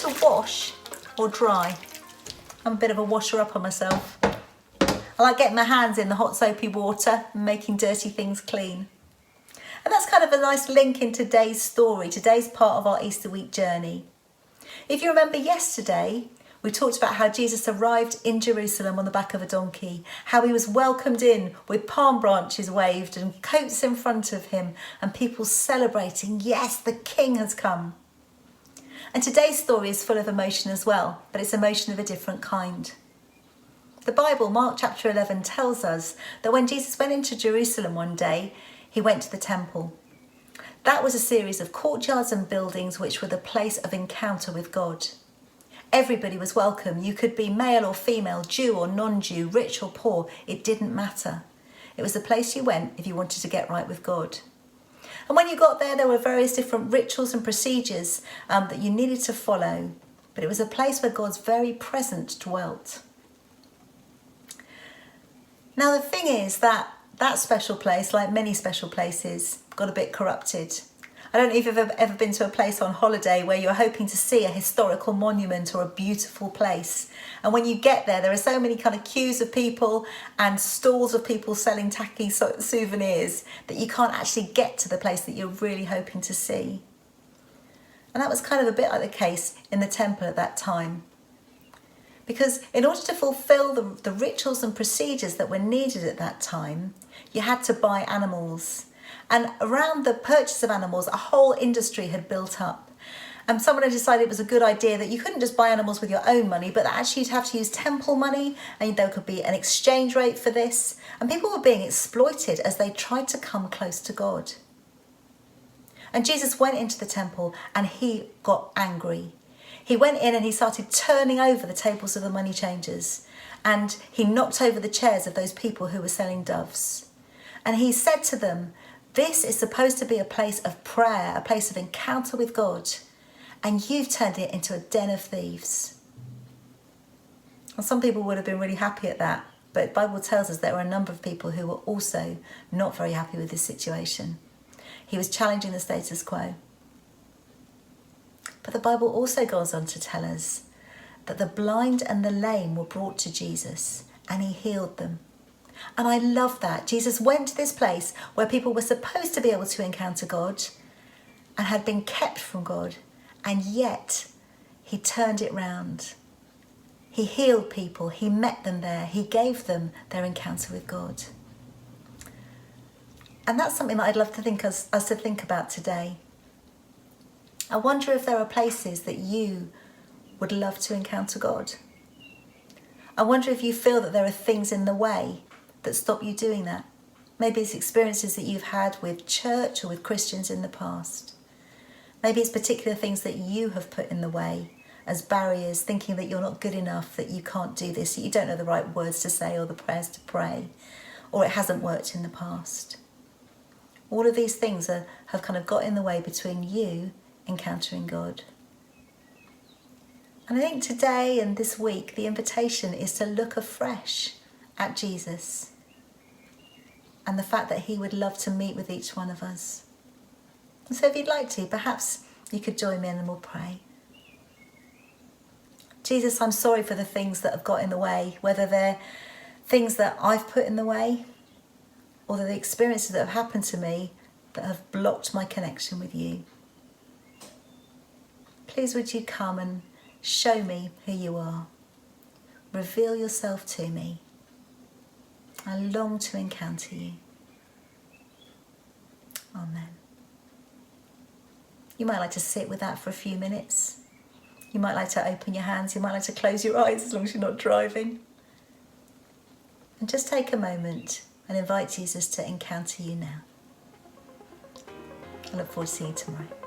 to wash or dry? I'm a bit of a washer up on myself. I like getting my hands in the hot soapy water and making dirty things clean. And that's kind of a nice link in today's story, today's part of our Easter week journey. If you remember yesterday, we talked about how Jesus arrived in Jerusalem on the back of a donkey, how he was welcomed in with palm branches waved and coats in front of him and people celebrating, yes, the King has come. And today's story is full of emotion as well, but it's emotion of a different kind. The Bible, Mark chapter 11, tells us that when Jesus went into Jerusalem one day, he went to the temple. That was a series of courtyards and buildings which were the place of encounter with God. Everybody was welcome. You could be male or female, Jew or non-Jew, rich or poor. It didn't matter. It was the place you went if you wanted to get right with God. And when you got there were various different rituals and procedures that you needed to follow. But it was a place where God's very presence dwelt. Now the thing is that special place, like many special places, got a bit corrupted. I don't know if you've ever been to a place on holiday where you're hoping to see a historical monument or a beautiful place. And when you get there are so many kind of queues of people and stalls of people selling tacky souvenirs that you can't actually get to the place that you're really hoping to see. And that was kind of a bit like the case in the temple at that time. Because in order to fulfill the rituals and procedures that were needed at that time, you had to buy animals. And around the purchase of animals, a whole industry had built up. And someone had decided it was a good idea that you couldn't just buy animals with your own money, but that actually you'd have to use temple money, and there could be an exchange rate for this. And people were being exploited as they tried to come close to God. And Jesus went into the temple and he got angry. He went in and he started turning over the tables of the money changers. And he knocked over the chairs of those people who were selling doves. And he said to them, this is supposed to be a place of prayer, a place of encounter with God, and you've turned it into a den of thieves. And some people would have been really happy at that, but the Bible tells us there were a number of people who were also not very happy with this situation. He was challenging the status quo. But the Bible also goes on to tell us that the blind and the lame were brought to Jesus and he healed them. And I love that. Jesus went to this place where people were supposed to be able to encounter God and had been kept from God. And yet he turned it round. He healed people. He met them there. He gave them their encounter with God. And that's something that I'd love to think us to think about today. I wonder if there are places that you would love to encounter God. I wonder if you feel that there are things in the way that stop you doing that. Maybe it's experiences that you've had with church or with Christians in the past. Maybe it's particular things that you have put in the way as barriers, thinking that you're not good enough, that you can't do this, that you don't know the right words to say or the prayers to pray, or it hasn't worked in the past. All of these things have kind of got in the way between you encountering God. And I think today and this week, the invitation is to look afresh at Jesus and the fact that he would love to meet with each one of us. And so if you'd like to, perhaps you could join me and we'll pray. Jesus, I'm sorry for the things that have got in the way, whether they're things that I've put in the way or the experiences that have happened to me that have blocked my connection with you. Please would you come and show me who you are. Reveal yourself to me. I long to encounter you. Amen. You might like to sit with that for a few minutes. You might like to open your hands. You might like to close your eyes as long as you're not driving. And just take a moment and invite Jesus to encounter you now. I look forward to seeing you tomorrow.